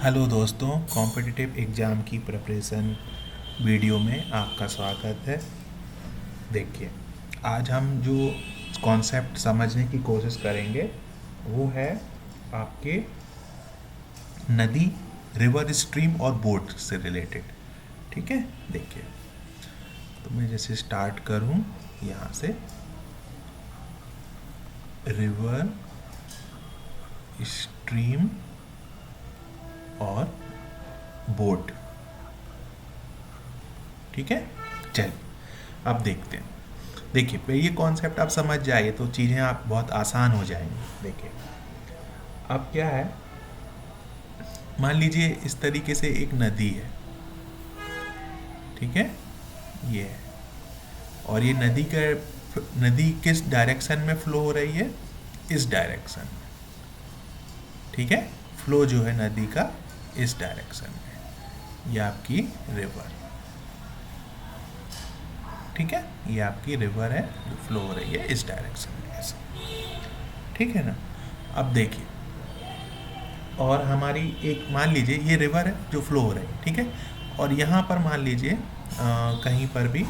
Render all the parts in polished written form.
Hello दोस्तों, competitive exam की preparation video में आपका स्वागत है। देखिए, आज हम जो कॉन्सेप्ट समझने की कोशिश करेंगे वो है आपके नदी, रिवर, स्ट्रीम और बोट से रिलेटेड। ठीक है, देखिए, तो मैं जैसे स्टार्ट करूं यहाँ से, रिवर, स्ट्रीम और बोट। ठीक है, चल अब देखते हैं। देखिए, ये कॉन्सेप्ट आप समझ जाइए तो चीज़ें आप बहुत आसान हो जाएंगी। देखिए, अब क्या है, मान लीजिए इस तरीके से एक नदी है। ठीक है, ये है, और ये नदी किस डायरेक्शन में फ्लो हो रही है? इस डायरेक्शन में। ठीक है, फ्लो जो है नदी का इस डायरेक्शन में। ये आपकी रिवर। ठीक है, ये आपकी रिवर है जो फ्लो हो रही है इस डायरेक्शन में ऐसे। ठीक है ना। अब देखिए, और हमारी एक मान लीजिए ये रिवर है जो फ्लो हो रही है। ठीक है, और यहाँ पर मान लीजिए कहीं पर भी,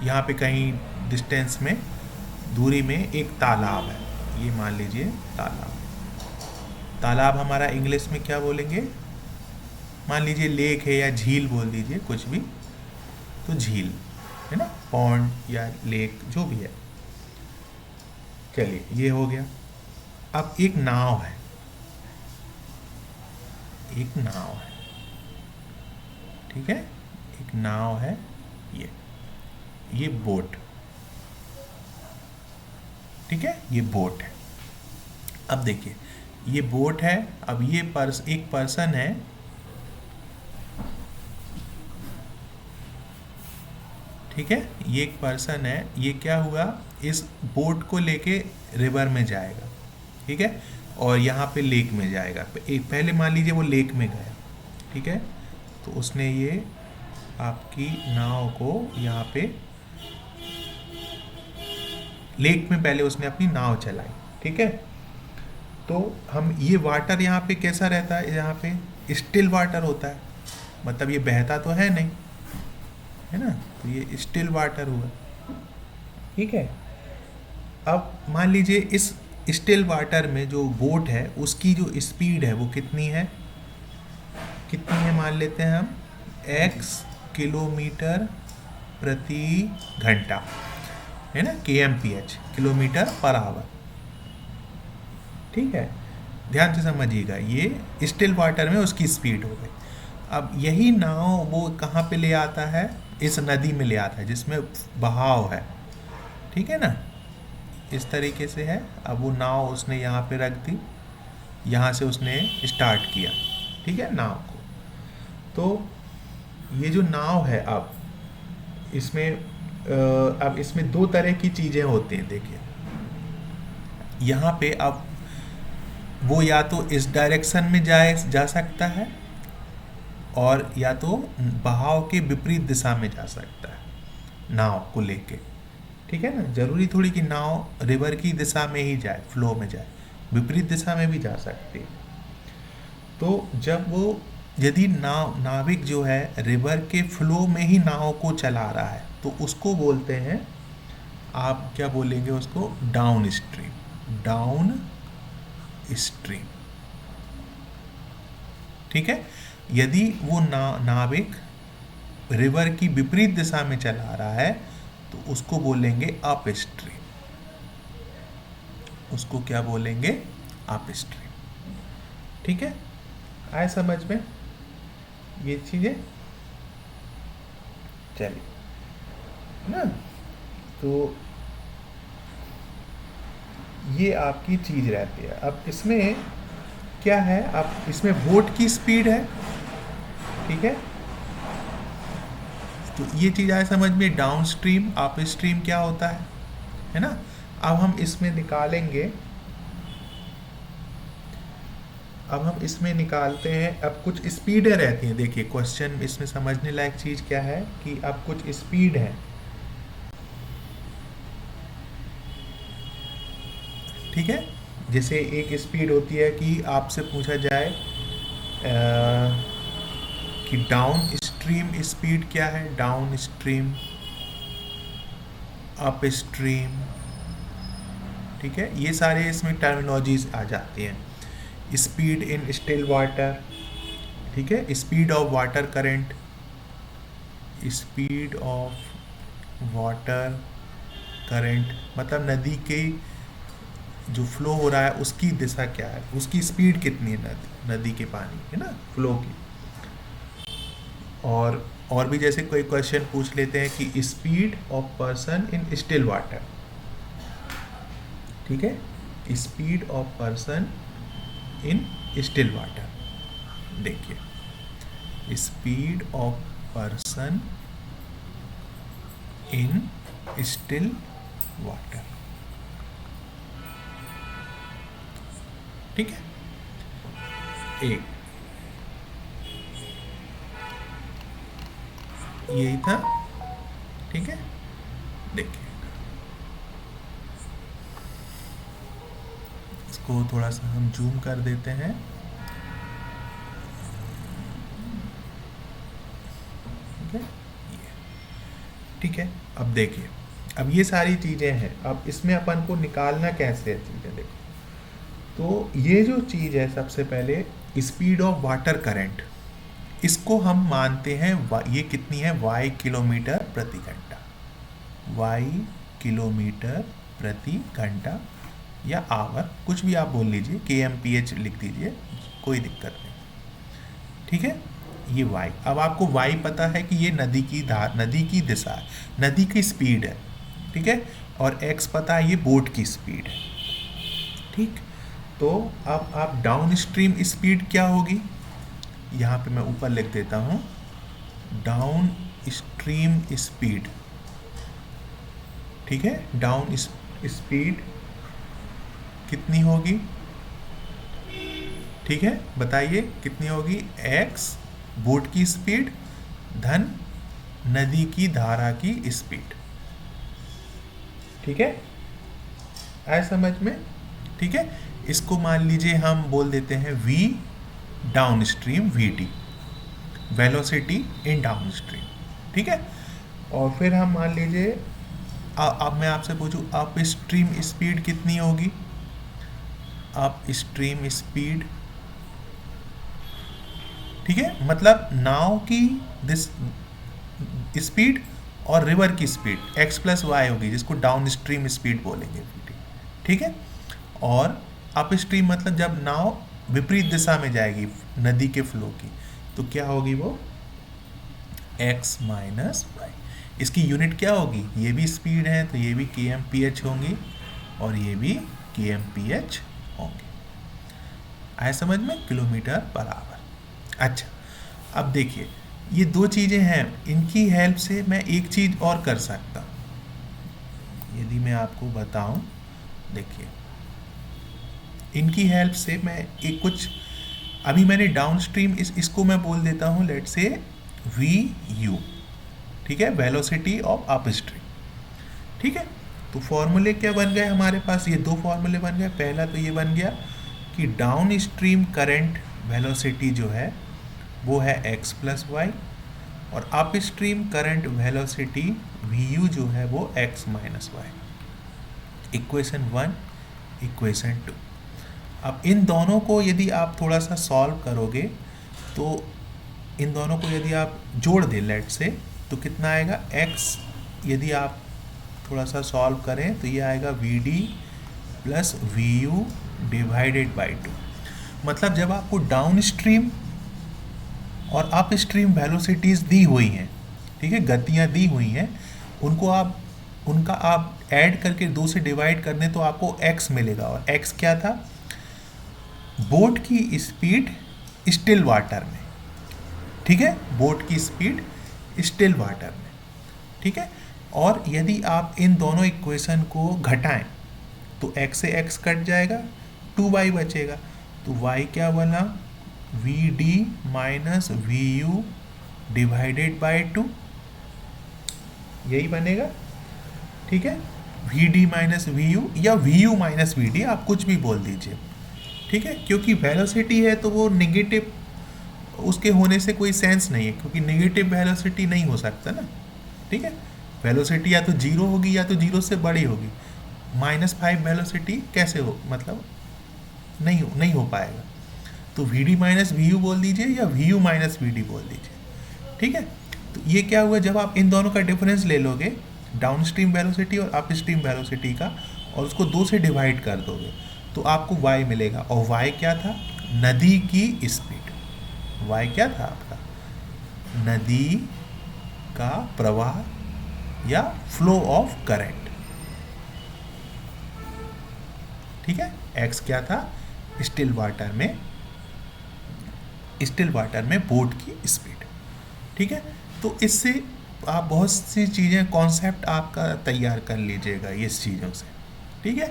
यहाँ पे कहीं डिस्टेंस में, दूरी में एक तालाब है। ये मान लीजिए तालाब। तालाब हमारा इंग्लिश में क्या बोलेंगे? मान लीजिए लेक है या झील बोल दीजिए, कुछ भी, तो झील है ना, पॉन्ड या लेक जो भी है। चलिए, ये हो गया। अब एक नाव है, एक नाव है। ठीक है, एक नाव है, ये बोट। ठीक है, ये बोट है। अब देखिए, ये बोट है। अब ये एक पर्सन है। ठीक है, ये एक पर्सन है। ये क्या हुआ, इस बोट को लेके रिवर में जाएगा। ठीक है, और यहाँ पे लेक में जाएगा। पहले मान लीजिए वो लेक में गया। ठीक है, तो उसने ये आपकी नाव को यहाँ पे लेक में पहले उसने अपनी नाव चलाई। ठीक है, तो हम ये वाटर यहाँ पे कैसा रहता है? यहाँ पे स्टिल वाटर होता है, मतलब ये बहता तो है नहीं, है ना, तो ये स्टिल वाटर हुआ। ठीक है, अब मान लीजिए इस स्टिल वाटर में जो बोट है उसकी जो स्पीड है वो कितनी है? कितनी है मान लेते हैं हम, x किलोमीटर प्रति घंटा, है ना, kmph, किलोमीटर पर आवर। ठीक है, ध्यान से समझिएगा, ये स्टिल वाटर में उसकी स्पीड हो गई। अब यही नाव वो कहाँ पे ले आता है? इस नदी में ले आता है जिसमें बहाव है। ठीक है ना, इस तरीके से है। अब वो नाव उसने यहाँ पे रख दी, यहाँ से उसने स्टार्ट किया। ठीक है, नाव को। तो ये जो नाव है, अब इसमें दो तरह की चीज़ें होती हैं। देखिए, यहाँ पे अब वो या तो इस डायरेक्शन में जा सकता है, और या तो बहाव के विपरीत दिशा में जा सकता है नाव को लेके। ठीक है ना, जरूरी थोड़ी कि नाव रिवर की दिशा में ही जाए, फ्लो में जाए, विपरीत दिशा में भी जा सकती है। तो जब वो, यदि नाविक जो है रिवर के फ्लो में ही नाव को चला रहा है तो उसको बोलते हैं, आप क्या बोलेंगे उसको? Down stream. Down stream. ठीक है, यदि वो नाविक रिवर की विपरीत दिशा में चला रहा है तो उसको बोलेंगे अप स्ट्रीम। उसको क्या बोलेंगे? Up stream. ठीक है, आए समझ में ये चीज़ें? चलिए ना, तो ये आपकी चीज़ रहती है। अब इसमें क्या है, अब इसमें बोट की स्पीड है। ठीक है, तो ये चीज़ आए समझ में। डाउन स्ट्रीम, अप स्ट्रीम क्या होता है ना। अब हम इसमें निकालेंगे, अब हम इसमें निकालते हैं। अब कुछ स्पीडें रहती हैं। देखिए, क्वेश्चन इसमें समझने लायक चीज़ क्या है कि अब कुछ स्पीड है। ठीक है, जैसे एक स्पीड होती है कि आपसे पूछा जाए कि डाउन स्ट्रीम स्पीड क्या है, डाउन स्ट्रीम, अप स्ट्रीम, ठीक है, ये सारे इसमें टर्मिनोलॉजीज आ जाती हैं। स्पीड इन स्टिल वाटर, ठीक है, speed of water current, speed of water current मतलब नदी के जो फ्लो हो रहा है उसकी दिशा क्या है, उसकी स्पीड कितनी है नदी के पानी है ना, फ्लो की। और भी जैसे कोई क्वेश्चन पूछ लेते हैं कि speed of person in still water, ठीक है, speed of person in still water, देखिए speed of person in still water, ठीक है, एक यही था, ठीक है। देखिए इसको थोड़ा सा हम जूम कर देते हैं, ठीक है, ठीक है। अब देखिए, अब ये सारी चीज़ें हैं, अब इसमें अपन को निकालना कैसे है चीज़ें, देखो तो ये जो चीज़ है सबसे पहले स्पीड ऑफ वाटर करंट, इसको हम मानते हैं ये कितनी है, y किलोमीटर प्रति घंटा, y किलोमीटर प्रति घंटा या आवर, कुछ भी आप बोल लीजिए, kmph लिख दीजिए, कोई दिक्कत नहीं, ठीक है, ये y। अब आपको y पता है कि ये नदी की दिशा है, नदी की स्पीड है, ठीक है, और x पता है ये बोट की स्पीड है, ठीक। तो अब आप डाउन स्ट्रीम स्पीड क्या होगी, यहाँ पे मैं ऊपर लिख देता हूँ, डाउन स्ट्रीम स्पीड, ठीक है, डाउन स्पीड कितनी होगी, ठीक है, बताइए कितनी होगी, x बोट की स्पीड धन नदी की धारा की स्पीड, ठीक है, आए समझ में, ठीक है। इसको मान लीजिए हम बोल देते हैं v down stream vt, velocity इन डाउन स्ट्रीम, ठीक है। और फिर हम मान लीजिए अब मैं आपसे पूछूं अप स्ट्रीम स्पीड कितनी होगी, अप स्ट्रीम स्पीड, ठीक है, मतलब नाव की दिस स्पीड और रिवर की स्पीड x प्लस वाई होगी, जिसको डाउन स्ट्रीम स्पीड बोलेंगे, ठीक है। और अप स्ट्रीम मतलब जब नाव विपरीत दिशा में जाएगी नदी के फ्लो की, तो क्या होगी वो x माइनस वाई, इसकी यूनिट क्या होगी, ये भी स्पीड है तो ये भी kmph होंगी और ये भी kmph होंगे, आए समझ में, किलोमीटर पर आवर। अच्छा, अब देखिए ये दो चीज़ें हैं, इनकी हेल्प से मैं एक चीज़ और कर सकता हूँ, यदि मैं आपको बताऊं, देखिए इनकी हेल्प से मैं एक कुछ, अभी मैंने डाउन स्ट्रीम इसको मैं बोल देता हूँ लेट से VU, ठीक है, वेलोसिटी ऑफ अप स्ट्रीम, ठीक है। तो फॉर्मूले क्या बन गए हमारे पास, ये दो फॉर्मूले बन गए, पहला तो ये बन गया कि डाउन स्ट्रीम करंट वेलोसिटी जो है वो है x प्लस वाई, और upstream current velocity VU जो है वो x minus Y, equation 1 equation 2। अब इन दोनों को यदि आप थोड़ा सा सॉल्व करोगे, तो इन दोनों को यदि आप जोड़ दें लेट से, तो कितना आएगा, x यदि आप थोड़ा सा सॉल्व करें तो ये आएगा VD plus VU divided by 2। मतलब जब आपको डाउन स्ट्रीम और अप स्ट्रीम वेलोसिटीज़ दी हुई हैं, ठीक है, गतियाँ दी हुई हैं, उनका आप ऐड करके 2 से डिवाइड कर दें तो आपको x मिलेगा, और x क्या था, बोट की स्पीड स्टिल वाटर में, ठीक है, बोट की स्पीड स्टिल वाटर में, ठीक है। और यदि आप इन दोनों इक्वेशन को घटाएं तो x से x कट जाएगा, 2y बचेगा, तो y क्या बना, VD minus VU divided by 2, यही बनेगा, ठीक है, VD माइनस VU या VU माइनस VD, आप कुछ भी बोल दीजिए, ठीक है, क्योंकि वेलोसिटी है तो वो नेगेटिव उसके होने से कोई सेंस नहीं है, क्योंकि नेगेटिव वेलोसिटी नहीं हो सकता ना, ठीक है। वेलोसिटी या तो जीरो होगी या तो जीरो से बड़ी होगी। -5 वेलोसिटी कैसे हो, मतलब नहीं हो पाएगा। तो V D minus V U बोल दीजिए या V U minus V D बोल दीजिए, ठीक है। तो ये क्या हुआ, जब आप इन दोनों का डिफरेंस ले लोगे, डाउन स्ट्रीम वेलोसिटी और अप स्ट्रीम वेलोसिटी का, और उसको 2 से डिवाइड कर दोगे, तो आपको y मिलेगा। और y क्या था, नदी की स्पीड। y क्या था आपका, नदी का प्रवाह या फ्लो ऑफ करंट, ठीक है। x क्या था, स्टिल वाटर में बोट की स्पीड, ठीक है। तो इससे आप बहुत सी चीज़ें, कॉन्सेप्ट आपका तैयार कर लीजिएगा इस चीज़ों से, ठीक है।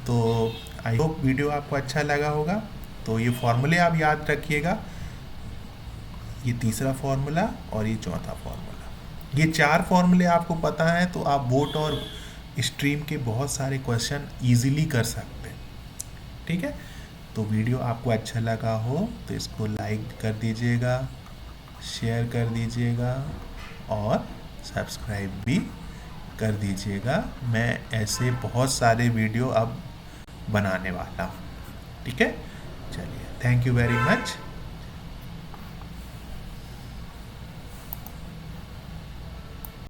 तो आई होप वीडियो आपको अच्छा लगा होगा। तो ये फॉर्मूले आप याद रखिएगा, ये तीसरा फॉर्मूला और ये चौथा फॉर्मूला, ये 4 फॉर्मूले आपको पता है तो आप बोट और स्ट्रीम के बहुत सारे क्वेश्चन इजीली कर सकते हैं, ठीक है। तो वीडियो आपको अच्छा लगा हो तो इसको लाइक कर दीजिएगा, शेयर कर दीजिएगा और सब्सक्राइब भी कर दीजिएगा। मैं ऐसे बहुत सारे वीडियो अब बनाने वाला हूँ, ठीक है। चलिए, थैंक यू वेरी मच।